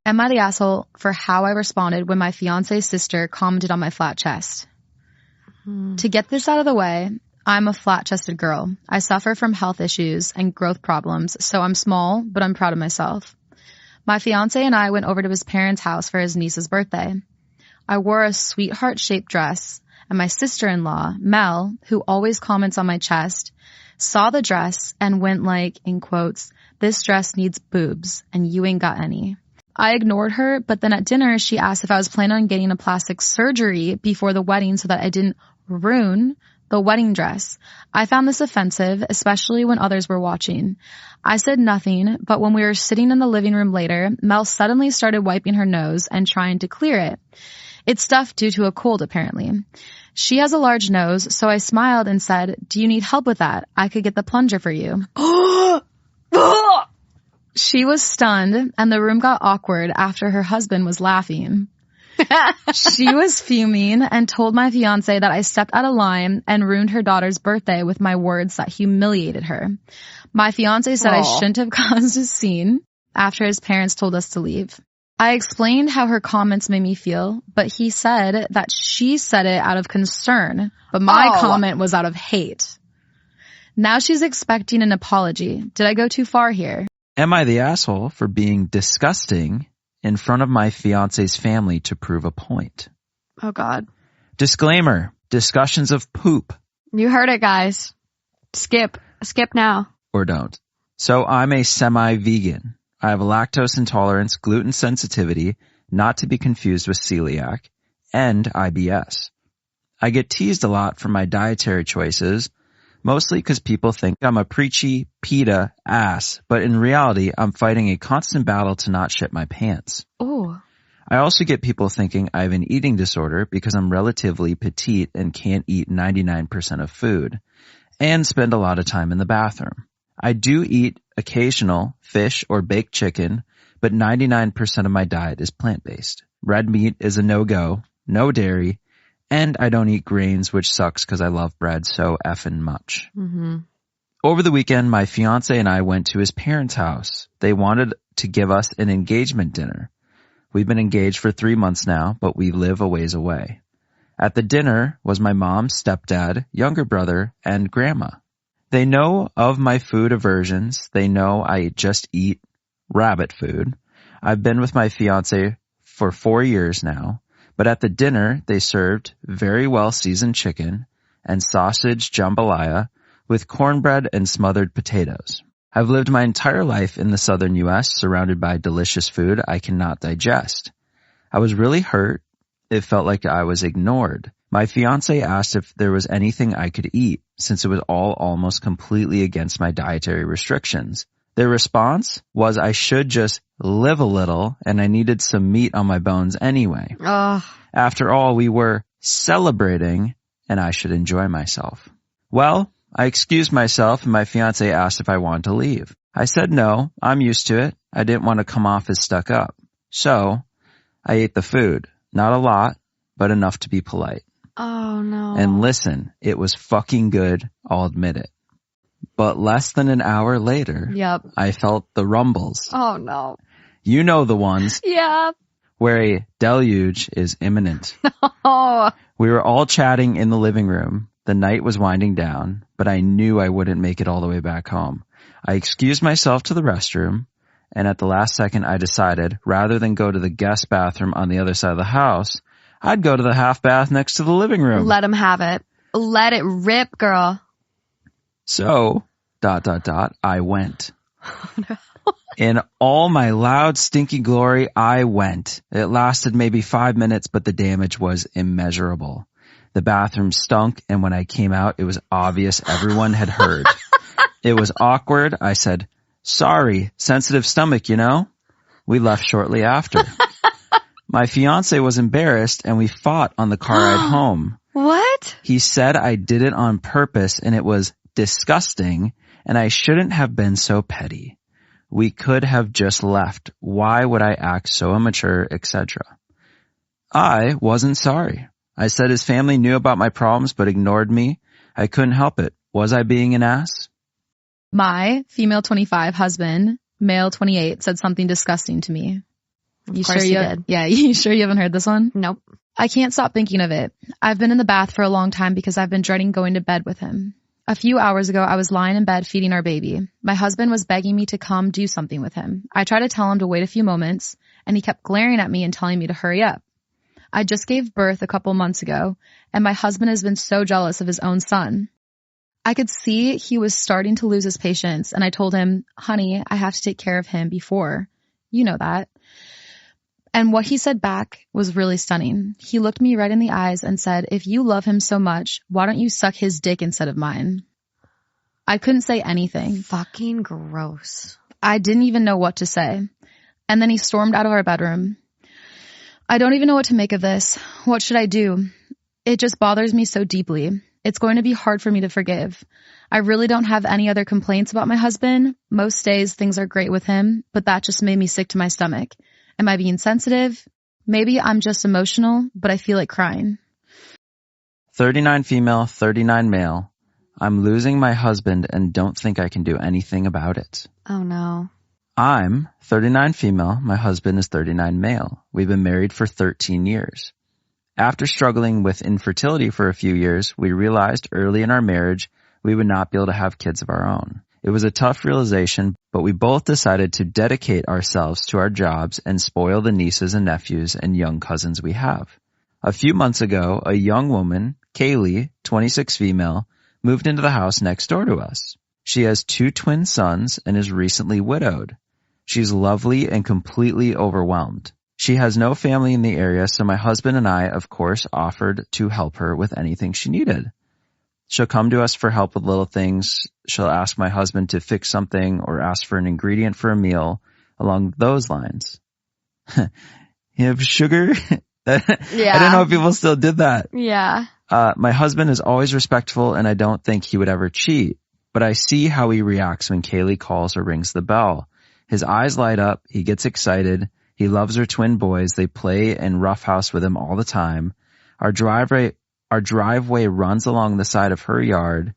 Am I the asshole for how I responded when my fiance's sister commented on my flat chest? To get this out of the way, I'm a flat-chested girl. I suffer from health issues and growth problems, so I'm small, but I'm proud of myself. My fiance and I went over to his parents' house for his niece's birthday. I wore a sweetheart-shaped dress, and my sister-in-law, Mel, who always comments on my chest, saw the dress and went like, in quotes, "This dress needs boobs, and you ain't got any." I ignored her, but then at dinner, she asked if I was planning on getting a plastic surgery before the wedding so that I didn't ruin the wedding dress. I found this offensive, especially when others were watching. I said nothing, but when we were sitting in the living room later, Mel suddenly started wiping her nose and trying to clear it. It's stuffed due to a cold, apparently. She has a large nose, so I smiled and said, "Do you need help with that? I could get the plunger for you." She was stunned, and the room got awkward after her husband was laughing. She was fuming and told my fiance that I stepped out of line and ruined her daughter's birthday with my words that humiliated her. My fiance said I shouldn't have caused a scene after his parents told us to leave. I explained how her comments made me feel, but he said that she said it out of concern, but my comment was out of hate. Now she's expecting an apology. Did I go too far here? Am I the asshole for being disgusting in front of my fiance's family to prove a point? Oh, God. Disclaimer, discussions of poop. You heard it, guys. Skip now. Or don't. So I'm a semi-vegan. I have lactose intolerance, gluten sensitivity, not to be confused with celiac, and IBS. I get teased a lot for my dietary choices, mostly because people think I'm a preachy PETA ass, but in reality, I'm fighting a constant battle to not shit my pants. Oh. I also get people thinking I have an eating disorder because I'm relatively petite and can't eat 99% of food, and spend a lot of time in the bathroom. I do eat occasional fish or baked chicken, but 99% of my diet is plant-based. Red meat is a no-go, no dairy, and I don't eat grains, which sucks because I love bread so effing much. Mm-hmm. Over the weekend, my fiance and I went to his parents' house. They wanted to give us an engagement dinner. We've been engaged for 3 months now, but we live a ways away. At the dinner was my mom, stepdad, younger brother, and grandma. They know of my food aversions. They know I just eat rabbit food. I've been with my fiance for 4 years now. But at the dinner, they served very well-seasoned chicken and sausage jambalaya with cornbread and smothered potatoes. I've lived my entire life in the southern U.S. surrounded by delicious food I cannot digest. I was really hurt. It felt like I was ignored. My fiance asked if there was anything I could eat, since it was all almost completely against my dietary restrictions. Their response was I should just live a little and I needed some meat on my bones anyway. After all, we were celebrating and I should enjoy myself. Well, I excused myself and my fiance asked if I wanted to leave. I said no, I'm used to it. I didn't want to come off as stuck up. So I ate the food. Not a lot, but enough to be polite. Oh, no. And listen, it was fucking good, I'll admit it. But less than an hour later, I felt the rumbles. Oh, no. You know the ones. Yeah. Where a deluge is imminent. Oh. We were all chatting in the living room. The night was winding down, but I knew I wouldn't make it all the way back home. I excused myself to the restroom, and at the last second I decided, rather than go to the guest bathroom on the other side of the house, I'd go to the half bath next to the living room. Let him have it. Let it rip, girl. So, I went. Oh, no. In all my loud, stinky glory, I went. It lasted maybe 5 minutes, but the damage was immeasurable. The bathroom stunk, and when I came out, it was obvious everyone had heard. It was awkward. I said, "Sorry, sensitive stomach, you know?" We left shortly after. My fiance was embarrassed, and we fought on the car ride home. What? He said I did it on purpose, and it was disgusting, and I shouldn't have been so petty. We could have just left. Why would I act so immature, etc.? I wasn't sorry. I said his family knew about my problems but ignored me. I couldn't help it. Was I being an ass? My female 25 husband, male 28, said something disgusting to me. You Of course sure he you did. Yeah, you sure you haven't heard this one? Nope. I can't stop thinking of it. I've been in the bath for a long time because I've been dreading going to bed with him. A few hours ago, I was lying in bed feeding our baby. My husband was begging me to come do something with him. I tried to tell him to wait a few moments, and he kept glaring at me and telling me to hurry up. I just gave birth a couple months ago, and my husband has been so jealous of his own son. I could see he was starting to lose his patience, and I told him, honey, I have to take care of him before. You know that. And what he said back was really stunning. He looked me right in the eyes and said, if you love him so much, why don't you suck his dick instead of mine? I couldn't say anything. Fucking gross. I didn't even know what to say. And then he stormed out of our bedroom. I don't even know what to make of this. What should I do? It just bothers me so deeply. It's going to be hard for me to forgive. I really don't have any other complaints about my husband. Most days things are great with him, but that just made me sick to my stomach. Am I being sensitive? Maybe I'm just emotional, but I feel like crying. 39 female, 39 male. I'm losing my husband and don't think I can do anything about it. Oh no. I'm 39 female. My husband is 39 male. We've been married for 13 years. After struggling with infertility for a few years, we realized early in our marriage we would not be able to have kids of our own. It was a tough realization, but we both decided to dedicate ourselves to our jobs and spoil the nieces and nephews and young cousins we have. A few months ago, a young woman, Kaylee, 26 female, moved into the house next door to us. She has 2 twin sons and is recently widowed. She's lovely and completely overwhelmed. She has no family in the area, so my husband and I, of course, offered to help her with anything she needed. She'll come to us for help with little things. She'll ask my husband to fix something or ask for an ingredient for a meal along those lines. You have sugar? Yeah. I don't know if people still did that. Yeah. My husband is always respectful and I don't think he would ever cheat, but I see how he reacts when Kaylee calls or rings the bell. His eyes light up. He gets excited. He loves her twin boys. They play and roughhouse with him all the time. Our driveway runs along the side of her yard.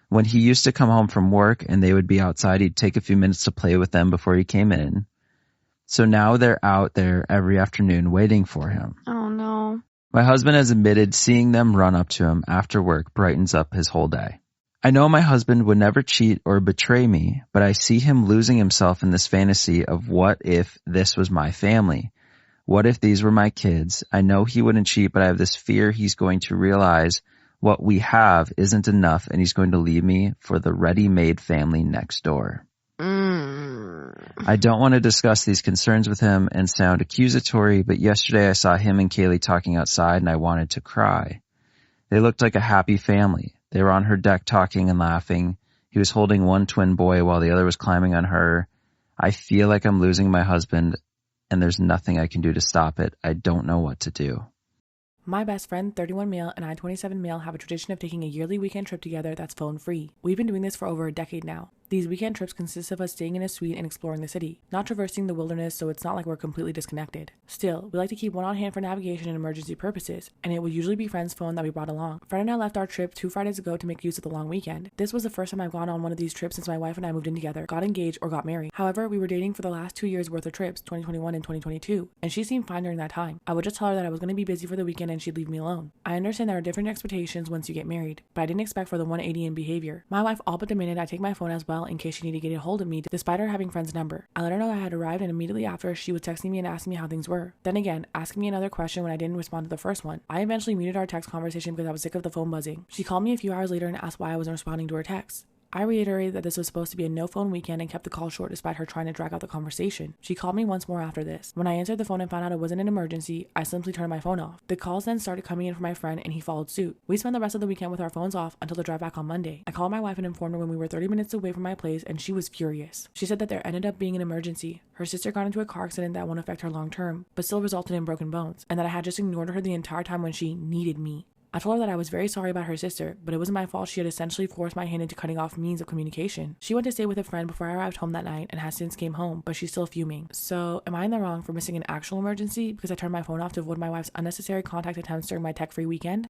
When he used to come home from work and they would be outside, he'd take a few minutes to play with them before he came in. So now they're out there every afternoon waiting for him. Oh no. My husband has admitted seeing them run up to him after work brightens up his whole day. I know my husband would never cheat or betray me, but I see him losing himself in this fantasy of what if this was my family? What if these were my kids? I know he wouldn't cheat, but I have this fear he's going to realize what we have isn't enough and he's going to leave me for the ready-made family next door. I don't want to discuss these concerns with him and sound accusatory, but yesterday I saw him and Kaylee talking outside and I wanted to cry. They looked like a happy family. They were on her deck talking and laughing. He was holding one twin boy while the other was climbing on her. I feel like I'm losing my husband and there's nothing I can do to stop it. I don't know what to do. My best friend, 31 male, and I, 27 male, have a tradition of taking a yearly weekend trip together that's phone-free. We've been doing this for over a decade now. These weekend trips consist of us staying in a suite and exploring the city, not traversing the wilderness, so it's not like we're completely disconnected. Still, we like to keep one on hand for navigation and emergency purposes, and it would usually be friend's phone that we brought along. Fred and I left our trip 2 Fridays ago to make use of the long weekend. This was the first time I've gone on one of these trips since my wife and I moved in together, got engaged, or got married. However, we were dating for the last 2 years worth of trips, 2021 and 2022, and she seemed fine during that time. I would just tell her that I was going to be busy for the weekend and she'd leave me alone. I understand there are different expectations once you get married, but I didn't expect for the 180 in behavior. My wife all but demanded I take my phone as well in case she needed to get a hold of me, despite her having Friend's number. I let her know I had arrived, and immediately after, she was texting me and asking me how things were. Then again, asking me another question when I didn't respond to the first one. I eventually muted our text conversation because I was sick of the phone buzzing. She called me a few hours later and asked why I wasn't responding to her texts. I reiterated that this was supposed to be a no-phone weekend and kept the call short despite her trying to drag out the conversation. She called me once more after this. When I answered the phone and found out it wasn't an emergency, I simply turned my phone off. The calls then started coming in from my friend and he followed suit. We spent the rest of the weekend with our phones off until the drive back on Monday. I called my wife and informed her when we were 30 minutes away from my place and she was furious. She said that there ended up being an emergency. Her sister got into a car accident that won't affect her long term, but still resulted in broken bones, and that I had just ignored her the entire time when she needed me. I told her that I was very sorry about her sister, but it wasn't my fault she had essentially forced my hand into cutting off means of communication. She went to stay with a friend before I arrived home that night and has since came home, but she's still fuming. So, am I in the wrong for missing an actual emergency because I turned my phone off to avoid my wife's unnecessary contact attempts during my tech-free weekend?